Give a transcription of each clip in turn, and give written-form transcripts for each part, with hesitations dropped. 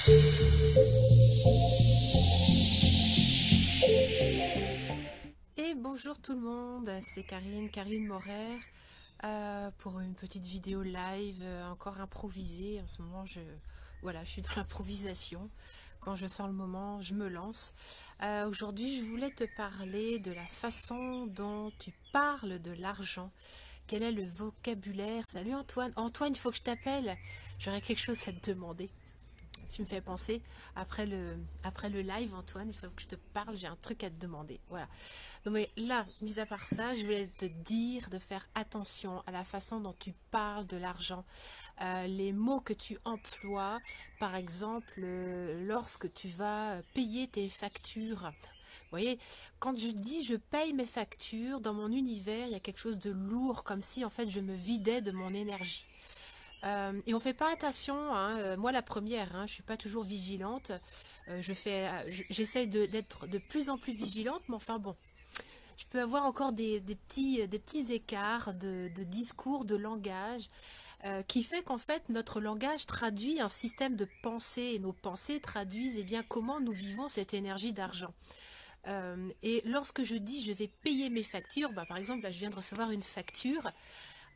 Et bonjour tout le monde, c'est Karine Morer pour une petite vidéo live encore improvisée. En ce moment, voilà, je suis dans l'improvisation. Quand je sens le moment, je me lance. Aujourd'hui, je voulais te parler de la façon dont tu parles de l'argent. Quel est le vocabulaire? Salut Antoine. Antoine, il faut que je t'appelle. J'aurais quelque chose à te demander. Tu me fais penser, après le live, Antoine, il faut que je te parle, j'ai un truc à te demander. Voilà. Donc, mais là, mis à part ça, je voulais te dire de faire attention à la façon dont tu parles de l'argent. Les mots que tu emploies, par exemple, lorsque tu vas payer tes factures. Vous voyez, quand je dis je paye mes factures, dans mon univers, il y a quelque chose de lourd, comme si en fait je me vidais de mon énergie. Et on fait pas attention, hein, moi la première, hein, je suis pas toujours vigilante, j'essaye d'être de plus en plus vigilante, mais enfin bon, je peux avoir encore des petits écarts de discours, de langage, qui fait qu'en fait notre langage traduit un système de pensée, et nos pensées traduisent eh bien, comment nous vivons cette énergie d'argent. Et lorsque je dis je vais payer mes factures, bah, par exemple là je viens de recevoir une facture,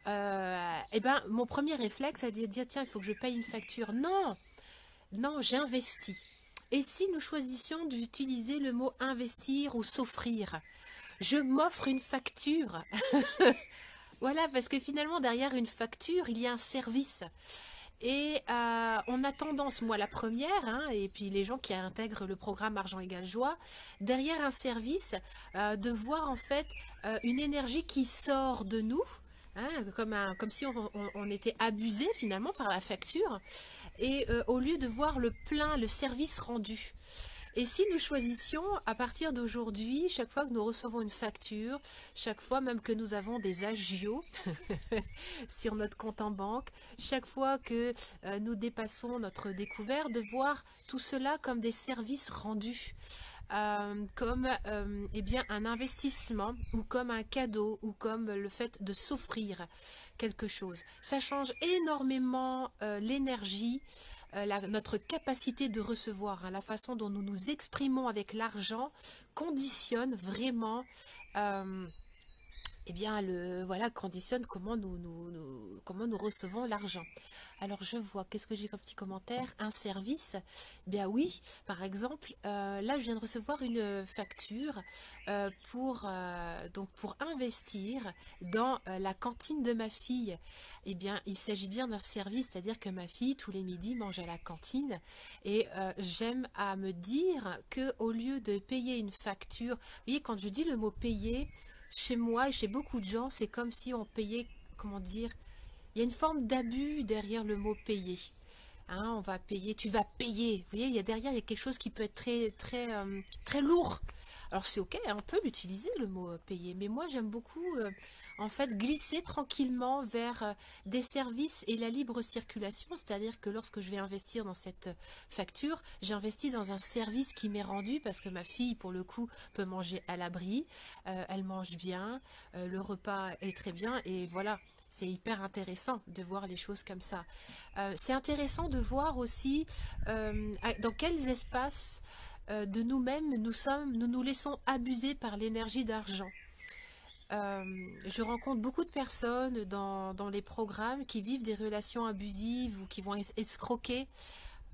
eh ben, mon premier réflexe, c'est de dire, tiens, il faut que je paye une facture. Non, non, j'investis. Et si nous choisissions d'utiliser le mot investir ou s'offrir, je m'offre une facture. Voilà, parce que finalement, derrière une facture, il y a un service. Et on a tendance, moi la première, hein, et puis les gens qui intègrent le programme Argent égale joie, derrière un service, de voir en fait une énergie qui sort de nous, hein, comme si on était abusé finalement par la facture, et au lieu de voir le plein, le service rendu. Et si nous choisissions, à partir d'aujourd'hui, chaque fois que nous recevons une facture, chaque fois même que nous avons des agios sur notre compte en banque, chaque fois que nous dépassons notre découvert, de voir tout cela comme des services rendus. Comme eh bien, un investissement ou comme un cadeau ou comme le fait de s'offrir quelque chose. Ça change énormément l'énergie, notre capacité de recevoir, hein, la façon dont nous nous exprimons avec l'argent conditionne vraiment eh bien, voilà, conditionne comment nous recevons l'argent. Alors, je vois, qu'est-ce que j'ai comme petit commentaire? Un service? Bien oui, par exemple, là, je viens de recevoir une facture donc pour investir dans la cantine de ma fille. Eh bien, il s'agit bien d'un service, c'est-à-dire que ma fille, tous les midis, mange à la cantine. Et j'aime à me dire que au lieu de payer une facture, vous voyez, quand je dis le mot payer, chez moi et chez beaucoup de gens, c'est comme si on payait, comment dire, il y a une forme d'abus derrière le mot payer. Hein, on va payer, tu vas payer. Vous voyez, derrière, il y a quelque chose qui peut être très lourd. Alors c'est ok, on peut l'utiliser le mot payer, mais moi j'aime beaucoup en fait glisser tranquillement vers des services et la libre circulation, c'est-à-dire que lorsque je vais investir dans cette facture, j'investis dans un service qui m'est rendu parce que ma fille pour le coup peut manger à l'abri, elle mange bien, le repas est très bien et voilà. C'est hyper intéressant de voir les choses comme ça. C'est intéressant de voir aussi dans quels espaces de nous-mêmes nous nous laissons abuser par l'énergie d'argent. Je rencontre beaucoup de personnes dans les programmes qui vivent des relations abusives ou qui vont escroquer.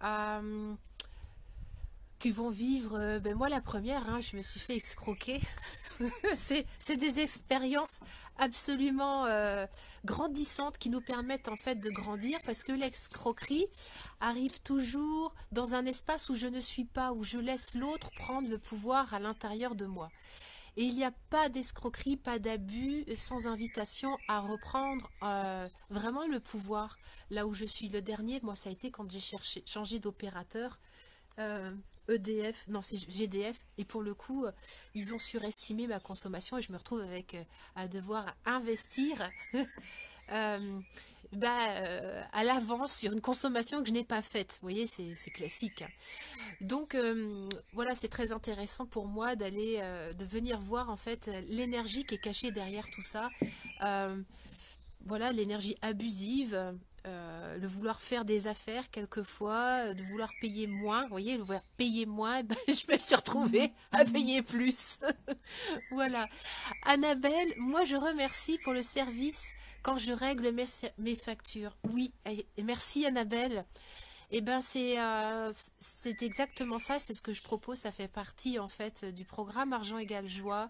Euh, qui vont vivre, ben moi la première, hein, je me suis fait escroquer. C'est des expériences absolument grandissantes qui nous permettent en fait de grandir parce que l'escroquerie arrive toujours dans un espace où je ne suis pas, où je laisse l'autre prendre le pouvoir à l'intérieur de moi. Et il n'y a pas d'escroquerie, pas d'abus sans invitation à reprendre vraiment le pouvoir. Là où je suis le dernier, moi ça a été quand j'ai changé d'opérateur. EDF, non c'est GDF, et pour le coup ils ont surestimé ma consommation et je me retrouve avec à devoir investir à l'avance sur une consommation que je n'ai pas faite. Vous voyez, c'est classique. Donc voilà, c'est très intéressant pour moi de venir voir en fait l'énergie qui est cachée derrière tout ça. Voilà, l'énergie abusive de vouloir faire des affaires quelquefois, de vouloir payer moins. Vous voyez, de vouloir payer moins, ben, je me suis retrouvée à payer plus. Voilà. Annabelle, moi je remercie pour le service quand je règle mes factures. Oui, et merci Annabelle. Eh ben c'est exactement ça, c'est ce que je propose, ça fait partie en fait du programme Argent égale joie.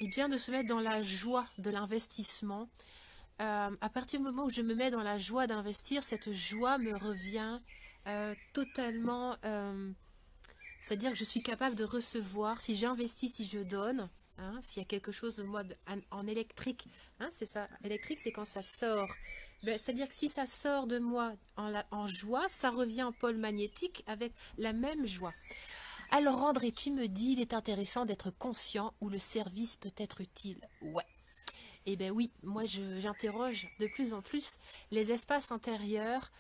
Et bien de se mettre dans la joie de l'investissement. À partir du moment où je me mets dans la joie d'investir, cette joie me revient totalement. C'est-à-dire que je suis capable de recevoir, si j'investis, si je donne, hein, s'il y a quelque chose de moi en électrique, hein, c'est ça, électrique c'est quand ça sort. Ben, c'est-à-dire que si ça sort de moi en joie, ça revient en pôle magnétique avec la même joie. Alors André, tu me dis, il est intéressant d'être conscient où le service peut être utile. Ouais. Eh bien oui, moi j'interroge de plus en plus les espaces intérieurs.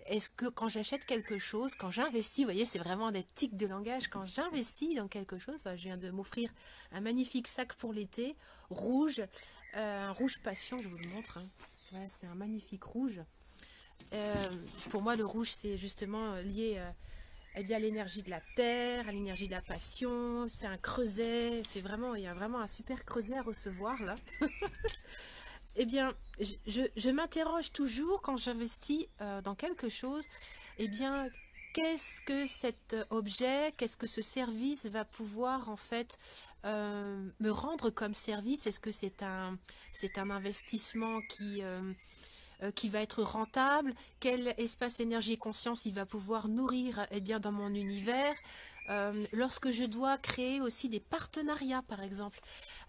Est-ce que quand j'achète quelque chose, quand j'investis, vous voyez, c'est vraiment des tics de langage, quand j'investis dans quelque chose, enfin, je viens de m'offrir un magnifique sac pour l'été, rouge, un rouge passion, je vous le montre, hein. Voilà, c'est un magnifique rouge. Pour moi, le rouge, c'est justement lié eh bien, à l'énergie de la terre, à l'énergie de la passion. C'est un creuset. C'est vraiment, il y a vraiment un super creuset à recevoir là. Eh bien, je m'interroge toujours quand j'investis dans quelque chose. Eh bien, qu'est-ce que cet objet, qu'est-ce que ce service va pouvoir en fait me rendre comme service? Est-ce que c'est un investissement qui va être rentable, quel espace énergie et conscience il va pouvoir nourrir eh bien, dans mon univers. Lorsque je dois créer aussi des partenariats, par exemple.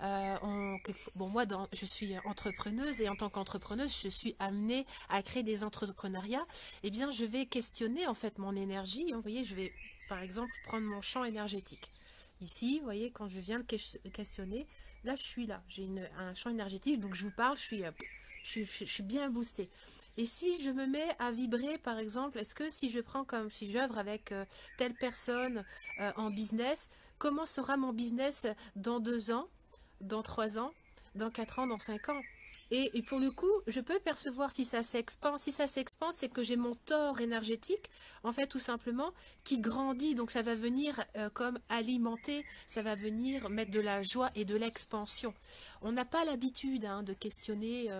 Bon, moi, je suis entrepreneuse et en tant qu'entrepreneuse, je suis amenée à créer des entrepreneuriats. Eh bien, je vais questionner en fait mon énergie. Vous voyez, je vais, par exemple, prendre mon champ énergétique. Ici, vous voyez, quand je viens le questionner, là, je suis là. J'ai un champ énergétique, donc je vous parle, je suis bien boostée. Et si je me mets à vibrer, par exemple, est-ce que si je prends comme si j'œuvre avec telle personne en business, comment sera mon business dans 2 ans, dans 3 ans, dans 4 ans, dans 5 ans? Et pour le coup, je peux percevoir si ça s'expand. Si ça s'expand, c'est que j'ai mon tore énergétique, en fait, tout simplement, qui grandit. Donc, ça va venir comme alimenter, ça va venir mettre de la joie et de l'expansion. On n'a pas l'habitude hein, de questionner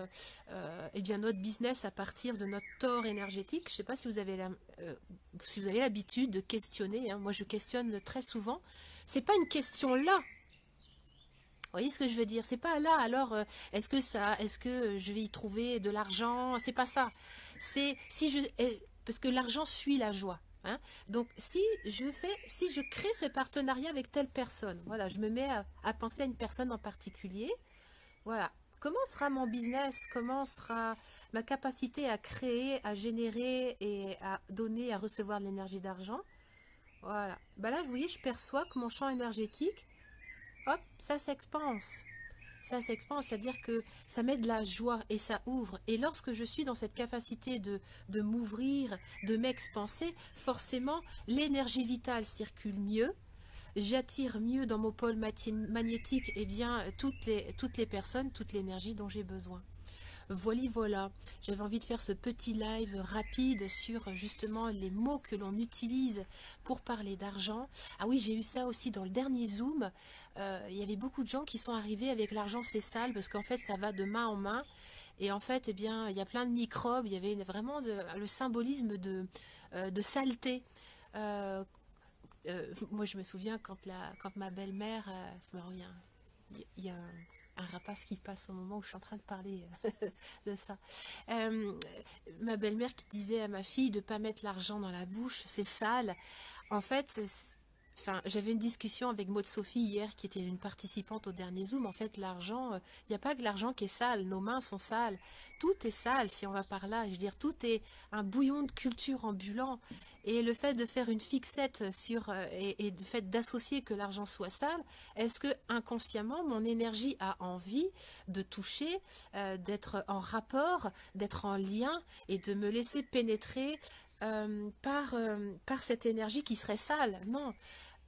eh bien, notre business à partir de notre tore énergétique. Je ne sais pas si vous avez si vous avez l'habitude de questionner. Hein. Moi, je questionne très souvent. C'est pas une question là. Vous voyez ce que je veux dire? C'est pas là, alors est-ce que je vais y trouver de l'argent? C'est pas ça. C'est si je parce que l'argent suit la joie. Hein. Donc si je crée ce partenariat avec telle personne, voilà, je me mets à penser à une personne en particulier. Voilà. Comment sera mon business? Comment sera ma capacité à créer, à générer et à donner, à recevoir de l'énergie d'argent? Voilà. Bah là, vous voyez, je perçois que mon champ énergétique, hop, ça s'expanse. Ça s'expanse, c'est-à-dire que ça met de la joie et ça ouvre. Et lorsque je suis dans cette capacité de m'ouvrir, de m'expanser, forcément, l'énergie vitale circule mieux. J'attire mieux dans mon pôle magnétique eh bien, toutes les personnes, toute l'énergie dont j'ai besoin. Voilà, j'avais envie de faire ce petit live rapide sur justement les mots que l'on utilise pour parler d'argent. Ah oui, j'ai eu ça aussi dans le dernier Zoom. Il y avait beaucoup de gens qui sont arrivés avec l'argent c'est sale parce qu'en fait ça va de main en main. Et en fait, eh bien, il y a plein de microbes, il y avait vraiment le symbolisme de saleté. Moi, je me souviens quand ma belle-mère, c'est marrant, il y a un rapace qui passe au moment où je suis en train de parler de ça. Ma belle-mère qui disait à ma fille de ne pas mettre l'argent dans la bouche, c'est sale. En fait, enfin, j'avais une discussion avec Maud Sophie hier, qui était une participante au dernier Zoom. En fait, l'argent, il n'y a pas que l'argent qui est sale, nos mains sont sales. Tout est sale si on va par là. Je veux dire, tout est un bouillon de culture ambulant. Et le fait de faire une fixette sur et le fait d'associer que l'argent soit sale, est-ce que inconsciemment mon énergie a envie de toucher, d'être en rapport, d'être en lien et de me laisser pénétrer par cette énergie qui serait sale? Non.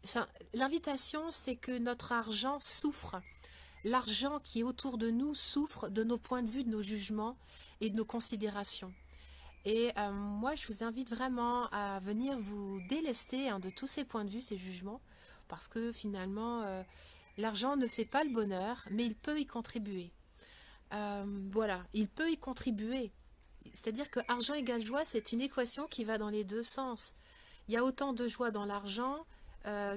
Enfin, l'invitation, c'est que notre argent souffre. l'argent qui est autour de nous souffre de nos points de vue, de nos jugements et de nos considérations. Et moi, je vous invite vraiment à venir vous délester de tous ces points de vue, ces jugements, parce que finalement, l'argent ne fait pas le bonheur, mais il peut y contribuer. Voilà, il peut y contribuer. C'est-à-dire que argent égale joie, c'est une équation qui va dans les deux sens. Il y a autant de joie dans l'argent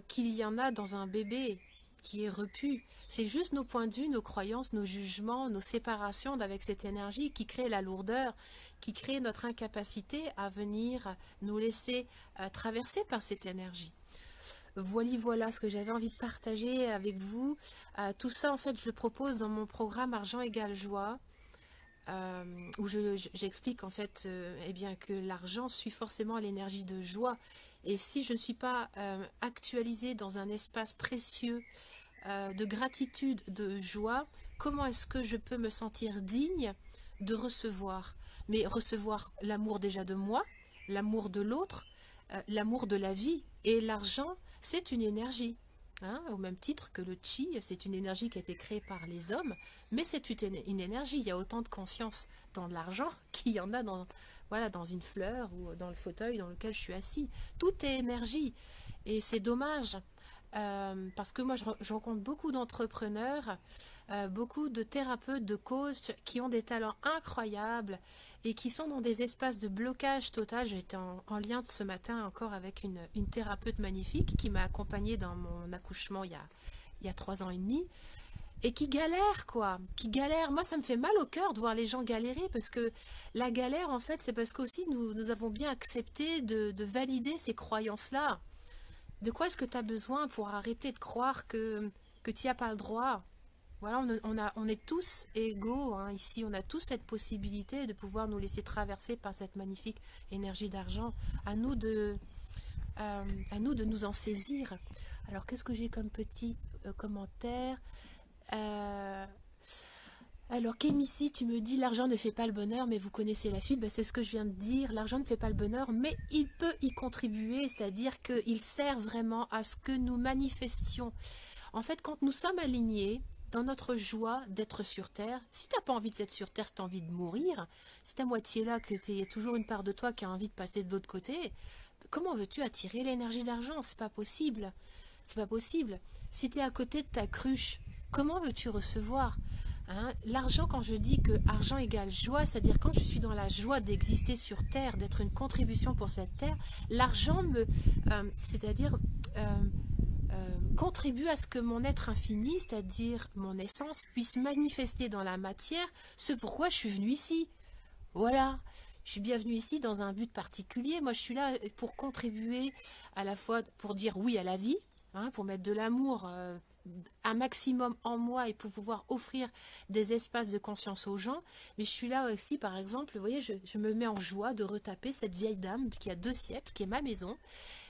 qu'il y en a dans un bébé qui est repu. C'est juste nos points de vue, nos croyances, nos jugements, nos séparations avec cette énergie qui crée la lourdeur, qui crée notre incapacité à venir nous laisser traverser par cette énergie. Voilà ce que j'avais envie de partager avec vous. Tout ça, en fait, je le propose dans mon programme Argent égale joie, où j'explique en fait eh bien, que l'argent suit forcément l'énergie de joie. Et si je ne suis pas actualisée dans un espace précieux de gratitude, de joie, comment est-ce que je peux me sentir digne de recevoir? Mais recevoir l'amour déjà de moi, l'amour de l'autre, l'amour de la vie. Et l'argent, c'est une énergie. Hein, au même titre que le chi, c'est une énergie qui a été créée par les hommes, mais c'est une énergie. Il y a autant de conscience dans l'argent qu'il y en a dans, voilà, dans une fleur ou dans le fauteuil dans lequel je suis assis. Tout est énergie. Et c'est dommage, parce que moi, je rencontre beaucoup d'entrepreneurs, beaucoup de thérapeutes, de coachs qui ont des talents incroyables et qui sont dans des espaces de blocage total. J'étais en lien ce matin encore avec une thérapeute magnifique qui m'a accompagnée dans mon accouchement il y a 3 ans et demi et qui galère quoi, qui galère. Moi ça me fait mal au cœur de voir les gens galérer parce que la galère en fait c'est parce qu'aussi nous avons bien accepté de valider ces croyances-là. De quoi est-ce que tu as besoin pour arrêter de croire que tu n'y as pas le droit? Voilà, on est tous égaux hein, ici, on a tous cette possibilité de pouvoir nous laisser traverser par cette magnifique énergie d'argent. À nous de nous en saisir. Alors, qu'est-ce que j'ai comme petit commentaire? Alors, Kémissi, tu me dis l'argent ne fait pas le bonheur, mais vous connaissez la suite. Ben, c'est ce que je viens de dire. L'argent ne fait pas le bonheur, mais il peut y contribuer, c'est-à-dire qu'il sert vraiment à ce que nous manifestions. En fait, quand nous sommes alignés dans notre joie d'être sur Terre, si tu n'as pas envie d'être sur Terre, si tu as envie de mourir, si tu es à moitié là, que il y a toujours une part de toi qui a envie de passer de l'autre côté, comment veux-tu attirer l'énergie d'argent? C'est pas possible. C'est pas possible. Si tu es à côté de ta cruche, comment veux-tu recevoir? Hein, l'argent, quand je dis que argent égale joie, c'est-à-dire quand je suis dans la joie d'exister sur Terre, d'être une contribution pour cette Terre, l'argent c'est-à-dire contribue à ce que mon être infini, c'est-à-dire mon essence, puisse manifester dans la matière ce pourquoi je suis venue ici. Voilà, je suis bienvenue ici dans un but particulier. Moi, je suis là pour contribuer à la fois pour dire oui à la vie, hein, pour mettre de l'amour un maximum en moi et pour pouvoir offrir des espaces de conscience aux gens. Mais je suis là aussi, par exemple, vous voyez, je me mets en joie de retaper cette vieille dame qui a 2 siècles, qui est ma maison,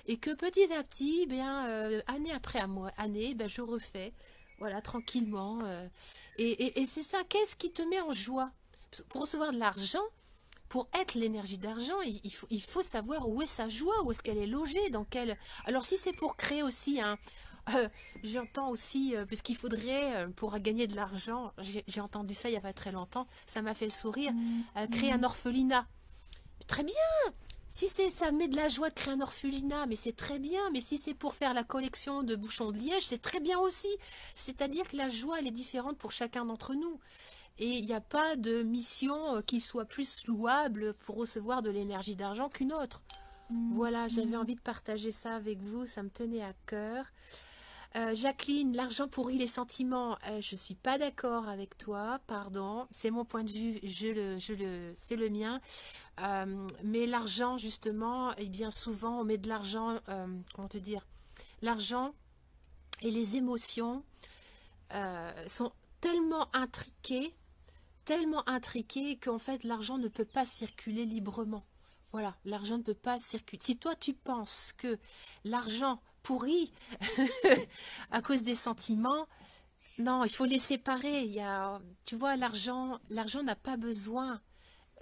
et que petit à petit, bien, année après année, ben, je refais, voilà, tranquillement. Et c'est ça, qu'est-ce qui te met en joie? Pour recevoir de l'argent, pour être l'énergie d'argent, il faut savoir où est sa joie, où est-ce qu'elle est logée, dans quelle... Alors si c'est pour créer aussi un... j'entends aussi, parce qu'il faudrait, pour gagner de l'argent, j'ai entendu ça il n'y a pas très longtemps, ça m'a fait sourire, créer un orphelinat. Très bien! Si ça met de la joie de créer un orphelinat, mais c'est très bien. Mais si c'est pour faire la collection de bouchons de liège, c'est très bien aussi. C'est-à-dire que la joie, elle est différente pour chacun d'entre nous. Et il n'y a pas de mission qui soit plus louable pour recevoir de l'énergie d'argent qu'une autre. Voilà, j'avais envie de partager ça avec vous, ça me tenait à cœur. Jacqueline, l'argent pourrit les sentiments. Je ne suis pas d'accord avec toi, pardon. C'est mon point de vue, c'est le mien. Mais l'argent, justement, et bien souvent, on met de l'argent, comment te dire, l'argent et les émotions sont tellement intriquées qu'en fait, l'argent ne peut pas circuler librement. Voilà, l'argent ne peut pas circuler. Si toi, tu penses que l'argent pourrit à cause des sentiments, non, il faut les séparer. Tu vois, l'argent n'a pas besoin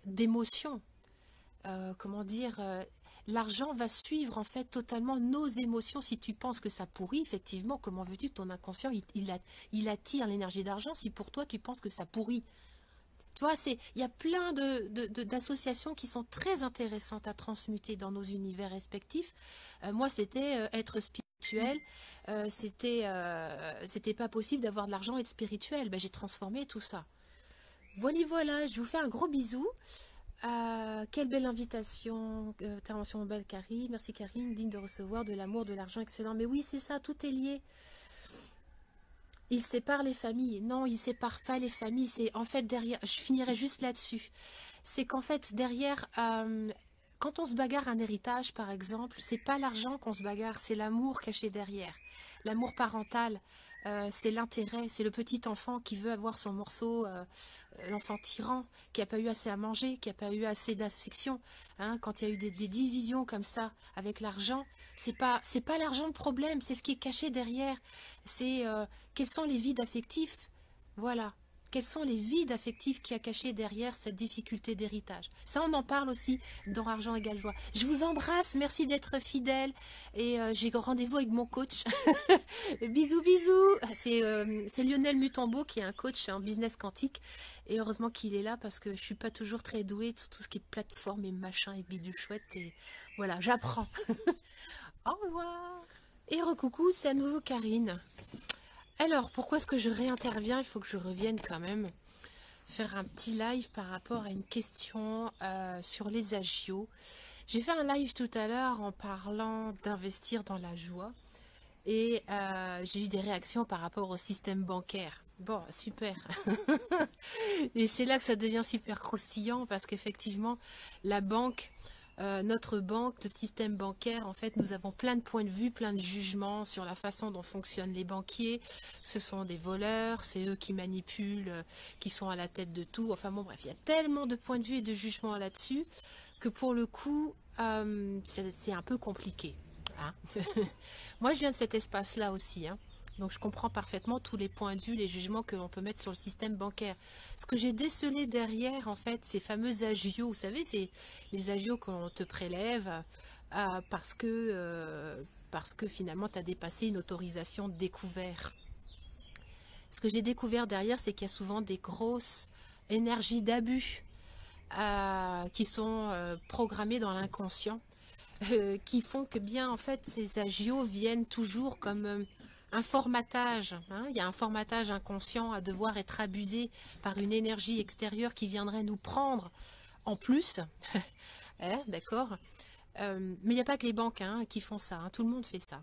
d'émotions. Comment dire, l'argent va suivre en fait totalement nos émotions. Si tu penses que ça pourrit, effectivement, comment veux-tu que ton inconscient, il attire l'énergie d'argent si pour toi, tu penses que ça pourrit? Tu vois, il y a plein d'associations qui sont très intéressantes à transmuter dans nos univers respectifs. Moi, c'était être spirituel. C'était pas possible d'avoir de l'argent et être spirituel. Ben, j'ai transformé tout ça. Voilà, voilà, je vous fais un gros bisou. Quelle belle invitation, intervention belle Karine, merci Karine, digne de recevoir de l'amour, de l'argent, excellent. Mais oui, c'est ça, tout est lié. Il sépare les familles. Non, il sépare pas les familles. C'est en fait derrière, je finirai juste là-dessus. C'est qu'en fait derrière, quand on se bagarre un héritage par exemple, c'est pas l'argent qu'on se bagarre, c'est l'amour caché derrière. L'amour parental, c'est l'intérêt, c'est le petit enfant qui veut avoir son morceau, l'enfant tyran, qui n'a pas eu assez à manger, qui n'a pas eu assez d'affection. Hein, quand il y a eu des divisions comme ça avec l'argent, c'est pas l'argent le problème, c'est ce qui est caché derrière. C'est quels sont les vides affectifs. Voilà. Quels sont les vides affectifs qu'il y a cachés derrière cette difficulté d'héritage. Ça, on en parle aussi dans Argent égale joie. Je vous embrasse, merci d'être fidèle. Et j'ai rendez-vous avec mon coach. Bisous, bisous. C'est Lionel Mutombo qui est un coach en business quantique. Et heureusement qu'il est là parce que je suis pas toujours très douée sur tout ce qui est plateforme et machin et bidule chouette. Et voilà, j'apprends. Au revoir. Et recoucou, c'est à nouveau Karine. Alors, pourquoi est-ce que je réinterviens? Il faut que je revienne quand même faire un petit live par rapport à une question sur les agios. J'ai fait un live tout à l'heure en parlant d'investir dans la joie et j'ai eu des réactions par rapport au système bancaire. Bon, super. Et c'est là que ça devient super croustillant parce qu'effectivement, la banque, notre banque, le système bancaire, en fait, nous avons plein de points de vue, plein de jugements sur la façon dont fonctionnent les banquiers. Ce sont des voleurs, c'est eux qui manipulent, qui sont à la tête de tout. Enfin bon, bref, il y a tellement de points de vue et de jugements là-dessus que pour le coup, c'est un peu compliqué. Hein. Moi, je viens de cet espace-là aussi, hein. Donc, je comprends parfaitement tous les points de vue, les jugements que l'on peut mettre sur le système bancaire. Ce que j'ai décelé derrière, en fait, ces fameux agios, vous savez, c'est les agios qu'on te prélève parce que finalement, tu as dépassé une autorisation de découvert. Ce que j'ai découvert derrière, c'est qu'il y a souvent des grosses énergies d'abus qui sont programmées dans l'inconscient, qui font que bien, en fait, ces agios viennent toujours comme un formatage. Hein. Il y a un formatage inconscient à devoir être abusé par une énergie extérieure qui viendrait nous prendre en plus. Hein, d'accord. Mais il n'y a pas que les banques qui font ça. Hein. Tout le monde fait ça.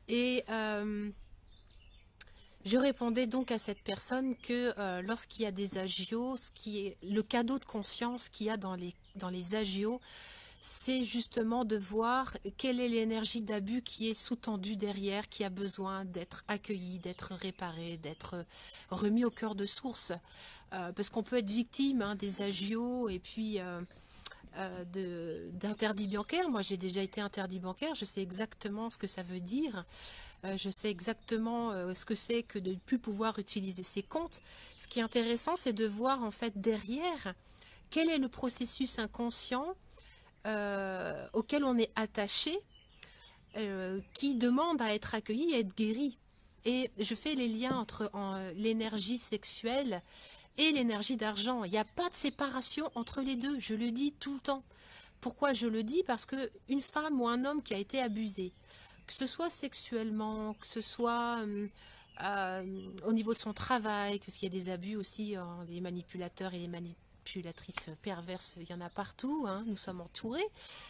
Et je répondais donc à cette personne que lorsqu'il y a des agios, ce qui est le cadeau de conscience qu'il y a dans les agios, c'est justement de voir quelle est l'énergie d'abus qui est sous-tendue derrière, qui a besoin d'être accueillie, d'être réparée, d'être remis au cœur de source. Parce qu'on peut être victime des agios et puis d'interdits bancaires. Moi, j'ai déjà été interdit bancaire, je sais exactement ce que ça veut dire. Je sais exactement ce que c'est que de ne plus pouvoir utiliser ses comptes. Ce qui est intéressant, c'est de voir en fait derrière quel est le processus inconscient auquel on est attaché, qui demande à être accueilli et à être guéri. Et je fais les liens entre l'énergie sexuelle et l'énergie d'argent. Il n'y a pas de séparation entre les deux, je le dis tout le temps. Pourquoi je le dis? Parce que une femme ou un homme qui a été abusé, que ce soit sexuellement, que ce soit au niveau de son travail, parce qu'il y a des abus aussi, les manipulateurs et les manipulatrices perverses, il y en a partout, hein, nous sommes entourés,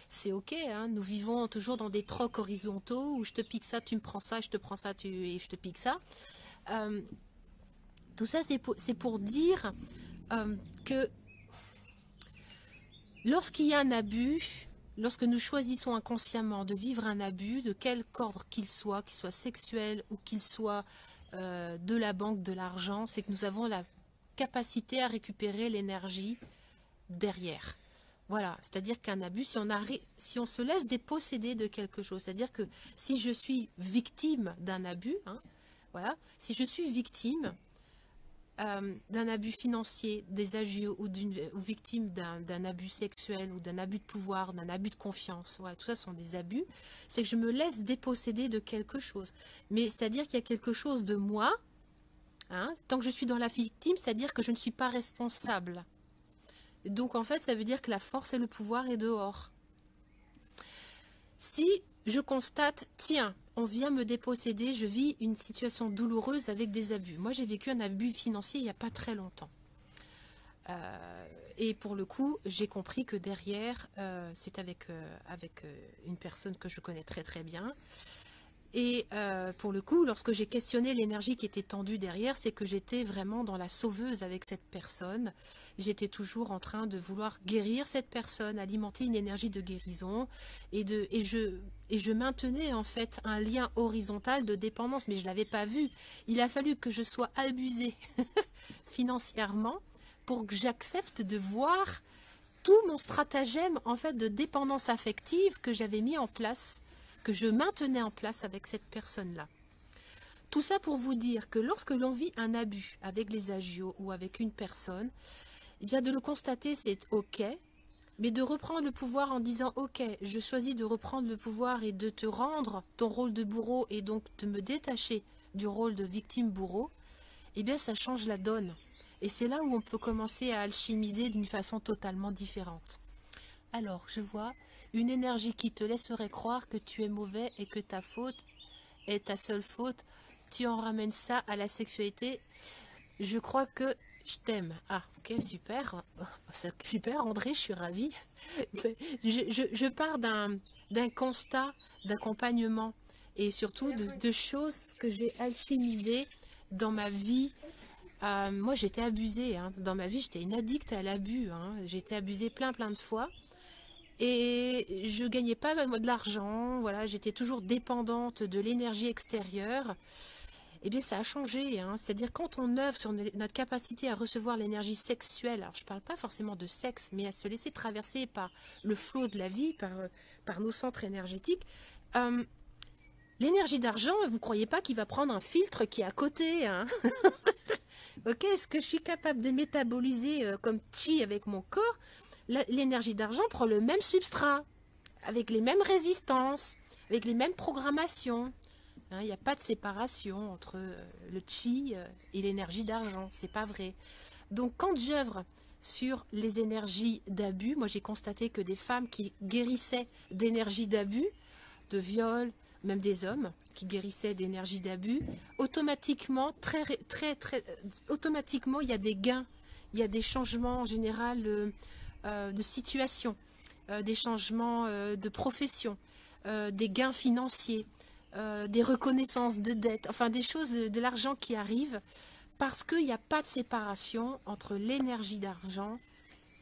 c'est ok, hein, nous vivons toujours dans des trocs horizontaux où je te pique ça, tu me prends ça, je te prends ça et je te pique ça. Tout ça, c'est pour dire que lorsqu'il y a un abus, lorsque nous choisissons inconsciemment de vivre un abus, de quel ordre qu'il soit sexuel ou qu'il soit de la banque, de l'argent, c'est que nous avons la capacité à récupérer l'énergie derrière. Voilà, c'est-à-dire qu'un abus, si on se laisse déposséder de quelque chose, c'est-à-dire que si je suis victime d'un abus, hein, voilà, si je suis victime, d'un abus financier, des agios ou victime d'un abus sexuel ou d'un abus de pouvoir, d'un abus de confiance, voilà, tout ça sont des abus, c'est que je me laisse déposséder de quelque chose. Mais c'est-à-dire qu'il y a quelque chose de moi, hein, tant que je suis dans la victime, c'est-à-dire que je ne suis pas responsable. Donc en fait, ça veut dire que la force et le pouvoir est dehors. Si je constate, tiens, on vient me déposséder, je vis une situation douloureuse avec des abus. Moi, j'ai vécu un abus financier il n'y a pas très longtemps. Et pour le coup, j'ai compris que derrière, c'est avec une personne que je connais très très bien. Et pour le coup, lorsque j'ai questionné l'énergie qui était tendue derrière, c'est que j'étais vraiment dans la sauveuse avec cette personne. J'étais toujours en train de vouloir guérir cette personne, alimenter une énergie de guérison. Et je maintenais en fait un lien horizontal de dépendance, mais je ne l'avais pas vu. Il a fallu que je sois abusée financièrement pour que j'accepte de voir tout mon stratagème en fait de dépendance affective que j'avais mis en place, que je maintenais en place avec cette personne-là. Tout ça pour vous dire que lorsque l'on vit un abus avec les agios ou avec une personne, eh bien de le constater c'est ok, mais de reprendre le pouvoir en disant ok, je choisis de reprendre le pouvoir et de te rendre ton rôle de bourreau et donc de me détacher du rôle de victime bourreau, eh bien ça change la donne. Et c'est là où on peut commencer à alchimiser d'une façon totalement différente. Alors, je vois une énergie qui te laisserait croire que tu es mauvais et que ta faute est ta seule faute. Tu en ramènes ça à la sexualité. Je crois que je t'aime. Ah, ok, super. Super, André, je suis ravie. Je pars d'un constat d'accompagnement et surtout de choses que j'ai alchimisées dans ma vie. Moi, j'étais abusée. Hein. Dans ma vie, j'étais une addicte à l'abus. Hein. J'ai été abusée plein de fois. Et je gagnais pas de l'argent, voilà, j'étais toujours dépendante de l'énergie extérieure. Eh bien, ça a changé, hein. C'est-à-dire quand on œuvre sur notre capacité à recevoir l'énergie sexuelle, alors je ne parle pas forcément de sexe, mais à se laisser traverser par le flot de la vie, par nos centres énergétiques, l'énergie d'argent, vous ne croyez pas qu'il va prendre un filtre qui est à côté, hein. Ok, est-ce que je suis capable de métaboliser comme chi avec mon corps? L'énergie d'argent prend le même substrat, avec les mêmes résistances, avec les mêmes programmations. Hein, il n'y a pas de séparation entre le chi et l'énergie d'argent, c'est pas vrai. Donc quand j'œuvre sur les énergies d'abus, moi j'ai constaté que des femmes qui guérissaient d'énergie d'abus, de viol, même des hommes qui guérissaient d'énergie d'abus, automatiquement, automatiquement il y a des gains, il y a des changements en général de situation, des changements de profession, des gains financiers, des reconnaissances de dettes, enfin des choses, de l'argent qui arrive parce qu'il n'y a pas de séparation entre l'énergie d'argent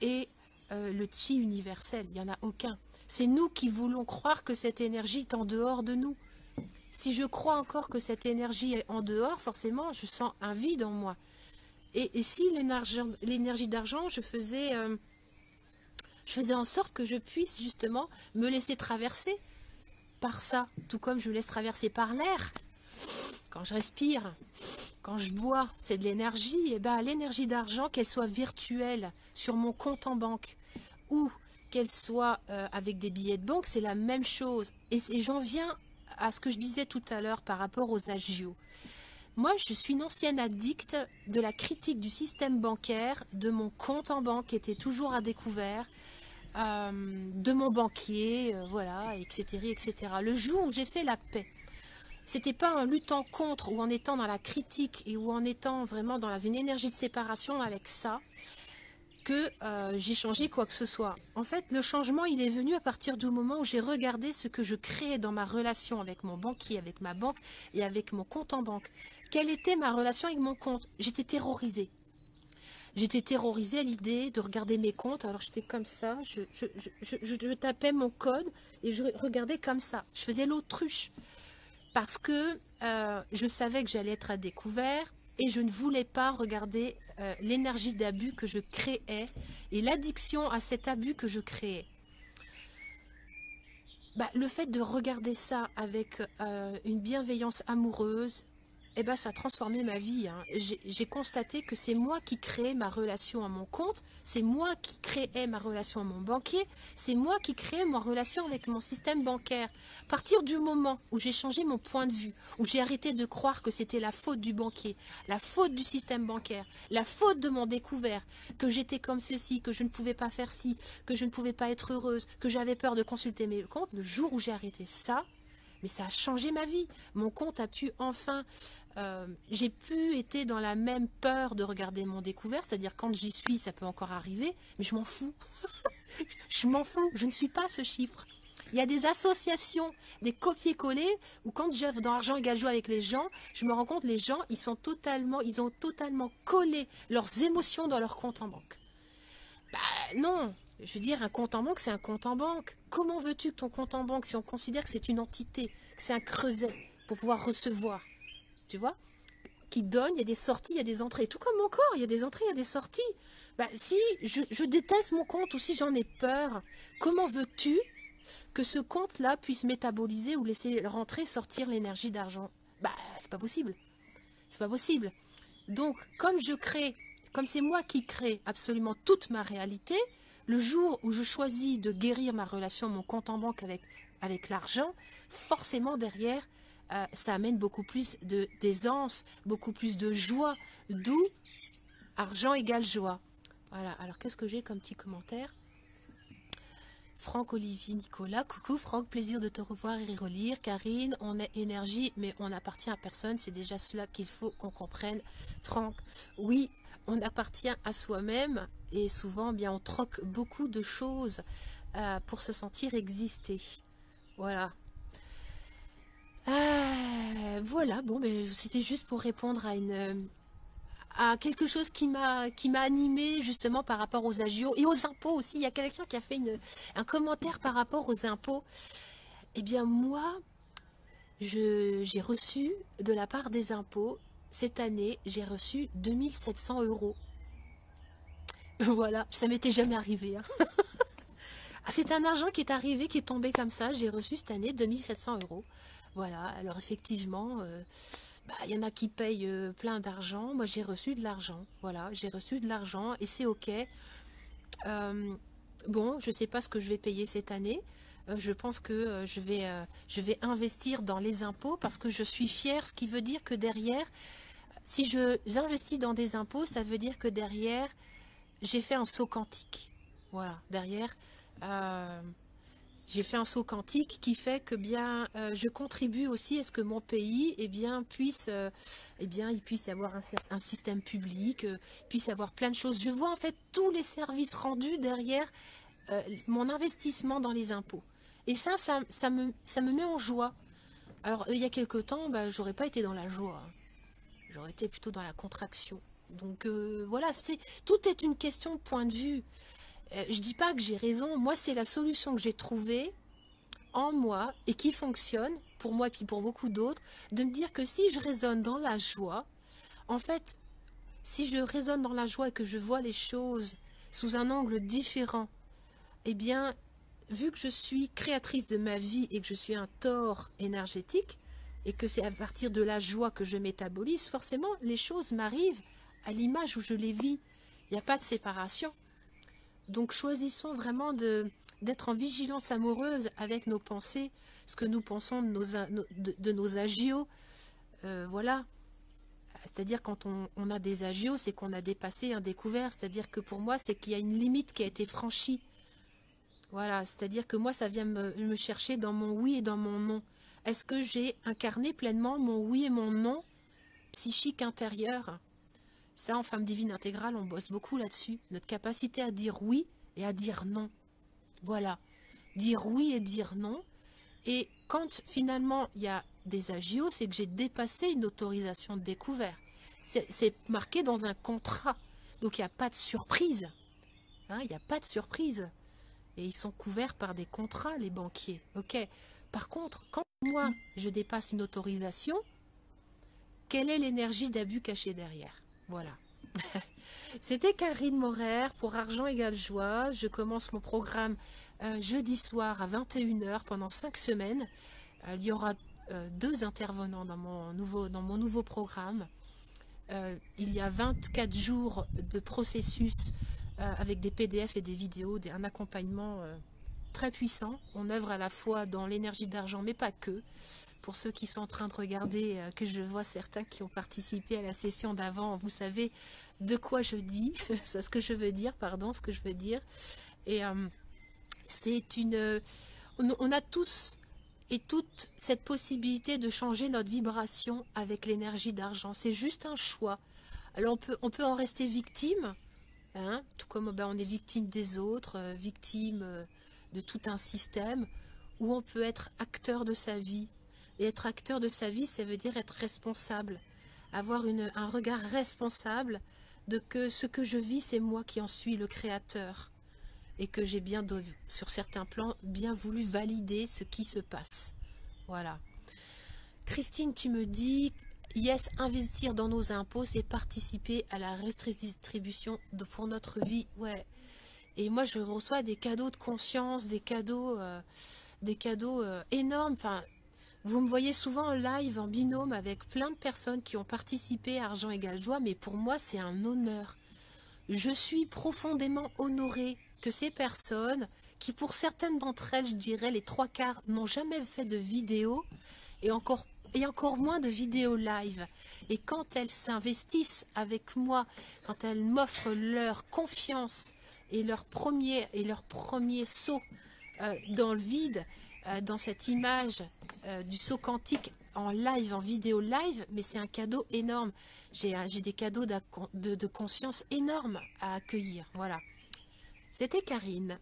et le chi universel. Il n'y en a aucun. C'est nous qui voulons croire que cette énergie est en dehors de nous. Si je crois encore que cette énergie est en dehors, forcément, je sens un vide en moi. Et si l'énergie d'argent, je faisais en sorte que je puisse justement me laisser traverser par ça, tout comme je me laisse traverser par l'air. Quand je respire, quand je bois, c'est de l'énergie. Et ben l'énergie d'argent, qu'elle soit virtuelle sur mon compte en banque ou qu'elle soit avec des billets de banque, c'est la même chose. Et j'en viens à ce que je disais tout à l'heure par rapport aux agios. Moi, je suis une ancienne addicte de la critique du système bancaire, de mon compte en banque qui était toujours à découvert, de mon banquier, voilà, etc., etc. Le jour où j'ai fait la paix, c'était pas en luttant contre ou en étant dans la critique et ou en étant vraiment dans une énergie de séparation avec ça que j'ai changé quoi que ce soit. En fait, le changement, il est venu à partir du moment où j'ai regardé ce que je créais dans ma relation avec mon banquier, avec ma banque et avec mon compte en banque. Quelle était ma relation avec mon compte? J'étais terrorisée. J'étais terrorisée à l'idée de regarder mes comptes. Alors j'étais comme ça, je tapais mon code et je regardais comme ça. Je faisais l'autruche parce que je savais que j'allais être à découvert et je ne voulais pas regarder l'énergie d'abus que je créais et l'addiction à cet abus que je créais. Bah, le fait de regarder ça avec une bienveillance amoureuse, eh ben, ça a transformé ma vie, hein. J'ai constaté que c'est moi qui créais ma relation à mon compte, c'est moi qui créais ma relation à mon banquier, c'est moi qui créais ma relation avec mon système bancaire. À partir du moment où j'ai changé mon point de vue, où j'ai arrêté de croire que c'était la faute du banquier, la faute du système bancaire, la faute de mon découvert, que j'étais comme ceci, que je ne pouvais pas faire ci, que je ne pouvais pas être heureuse, que j'avais peur de consulter mes comptes, le jour où j'ai arrêté ça, mais ça a changé ma vie. Mon compte a pu enfin... j'ai pu être dans la même peur de regarder mon découvert, c'est-à-dire quand j'y suis, ça peut encore arriver, mais je m'en fous. Je m'en fous, je ne suis pas ce chiffre. Il y a des associations, des copier-coller, où quand j'œuvre dans Argent égale joie avec les gens, je me rends compte les gens, ils ont totalement collé leurs émotions dans leur compte en banque. Bah non, je veux dire, un compte en banque, c'est un compte en banque. Comment veux-tu que ton compte en banque, si on considère que c'est une entité, que c'est un creuset pour pouvoir recevoir, tu vois, qui donne, il y a des sorties, il y a des entrées. Tout comme mon corps, il y a des entrées, il y a des sorties. Bah, si je déteste mon compte ou si j'en ai peur, comment veux-tu que ce compte-là puisse métaboliser ou laisser rentrer, sortir l'énergie d'argent? Bah, c'est pas possible. C'est pas possible. Donc, comme c'est moi qui crée absolument toute ma réalité, le jour où je choisis de guérir ma relation, mon compte en banque avec l'argent, forcément derrière, ça amène beaucoup plus d'aisance, beaucoup plus de joie, d'où argent égale joie. Voilà, alors qu'est-ce que j'ai comme petit commentaire? Franck, Olivier, Nicolas, coucou Franck, plaisir de te revoir et relire. Karine, on est énergie, mais on n'appartient à personne, c'est déjà cela qu'il faut qu'on comprenne. Franck, oui, on appartient à soi-même et souvent, bien, on troque beaucoup de choses pour se sentir exister. Voilà. Voilà, bon, mais c'était juste pour répondre à quelque chose qui m'a animé justement par rapport aux agios et aux impôts aussi. Il y a quelqu'un qui a fait un commentaire par rapport aux impôts. Eh bien moi, j'ai reçu de la part des impôts, cette année, j'ai reçu 2700 euros. Voilà, ça m'était jamais arrivé, hein. Ah, c'est un argent qui est arrivé, qui est tombé comme ça. J'ai reçu cette année 2700 euros. Voilà, alors effectivement... bah, y en a qui payent plein d'argent. Moi, j'ai reçu de l'argent. Voilà, j'ai reçu de l'argent et c'est OK. Bon, je ne sais pas ce que je vais payer cette année. Je pense que je vais investir dans les impôts parce que je suis fière, ce qui veut dire que derrière, si j'investis dans des impôts, ça veut dire que derrière, j'ai fait un saut quantique. Voilà, derrière, j'ai fait un saut quantique qui fait que bien je contribue aussi à ce que mon pays puisse il puisse y avoir un système public, puisse y avoir plein de choses. Je vois en fait tous les services rendus derrière mon investissement dans les impôts. Et ça me met en joie. Alors il y a quelque temps, bah, j'aurais pas été dans la joie, hein. J'aurais été plutôt dans la contraction. Donc voilà, tout est une question de point de vue. Je dis pas que j'ai raison, moi c'est la solution que j'ai trouvée en moi et qui fonctionne pour moi et puis pour beaucoup d'autres, de me dire que si je résonne dans la joie, en fait, si je résonne dans la joie et que je vois les choses sous un angle différent, eh bien, vu que je suis créatrice de ma vie et que je suis un tore énergétique, et que c'est à partir de la joie que je métabolise, forcément, les choses m'arrivent à l'image où je les vis. Il n'y a pas de séparation. Donc choisissons vraiment d'être en vigilance amoureuse avec nos pensées, ce que nous pensons de nos agios. Voilà. C'est-à-dire quand on a des agios, c'est qu'on a dépassé un découvert. C'est-à-dire que pour moi, c'est qu'il y a une limite qui a été franchie. Voilà, c'est-à-dire que moi, ça vient me chercher dans mon oui et dans mon non. Est-ce que j'ai incarné pleinement mon oui et mon non psychique intérieur? Ça, en Femme Divine Intégrale, on bosse beaucoup là-dessus. Notre capacité à dire oui et à dire non. Voilà. Dire oui et dire non. Et quand finalement il y a des agios, c'est que j'ai dépassé une autorisation de découvert. C'est marqué dans un contrat. Donc il n'y a pas de surprise. Hein, il n'y a pas de surprise. Et ils sont couverts par des contrats, les banquiers. Ok. Par contre, quand moi, je dépasse une autorisation, quelle est l'énergie d'abus cachée derrière? Voilà. C'était Karine Morer pour Argent égale joie. Je commence mon programme jeudi soir à 21 h pendant 5 semaines. Il y aura 2 intervenants dans mon nouveau programme. Il y a 24 jours de processus avec des PDF et des vidéos, un accompagnement très puissant. On œuvre à la fois dans l'énergie d'argent, mais pas que. Pour ceux qui sont en train de regarder, que je vois certains qui ont participé à la session d'avant, vous savez de quoi je dis, c'est ce que je veux dire, pardon, ce que je veux dire. Et c'est une... on a tous et toute cette possibilité de changer notre vibration avec l'énergie d'argent. C'est juste un choix. Alors on peut en rester victime, hein, tout comme on est victime des autres, victime de tout un système, ou on peut être acteur de sa vie. Et être acteur de sa vie, ça veut dire être responsable, avoir un regard responsable de que ce que je vis, c'est moi qui en suis le créateur. Et que j'ai bien, sur certains plans, bien voulu valider ce qui se passe. Voilà. Christine, tu me dis, yes, investir dans nos impôts, c'est participer à la redistribution pour notre vie. Ouais. Et moi, je reçois des cadeaux de conscience, des cadeaux énormes. Enfin, vous me voyez souvent en live, en binôme, avec plein de personnes qui ont participé à Argent égale joie, mais pour moi, c'est un honneur. Je suis profondément honorée que ces personnes, qui pour certaines d'entre elles, je dirais les 3/4, n'ont jamais fait de vidéo, et encore moins de vidéos live. Et quand elles s'investissent avec moi, quand elles m'offrent leur confiance et leur premier saut dans le vide, dans cette image du saut quantique en live, en vidéo live, mais c'est un cadeau énorme. J'ai des cadeaux de conscience énormes à accueillir. Voilà. C'était Karine.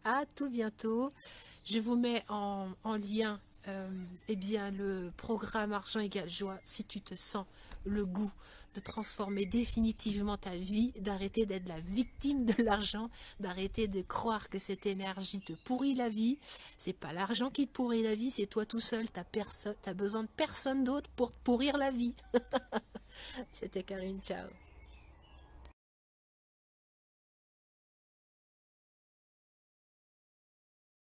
À tout bientôt. Je vous mets en lien eh bien, le programme Argent égale joie si tu te sens le goût de transformer définitivement ta vie, d'arrêter d'être la victime de l'argent, d'arrêter de croire que cette énergie te pourrit la vie. C'est pas l'argent qui te pourrit la vie, c'est toi tout seul. T'as besoin de personne d'autre pour te pourrir la vie. C'était Karine, ciao.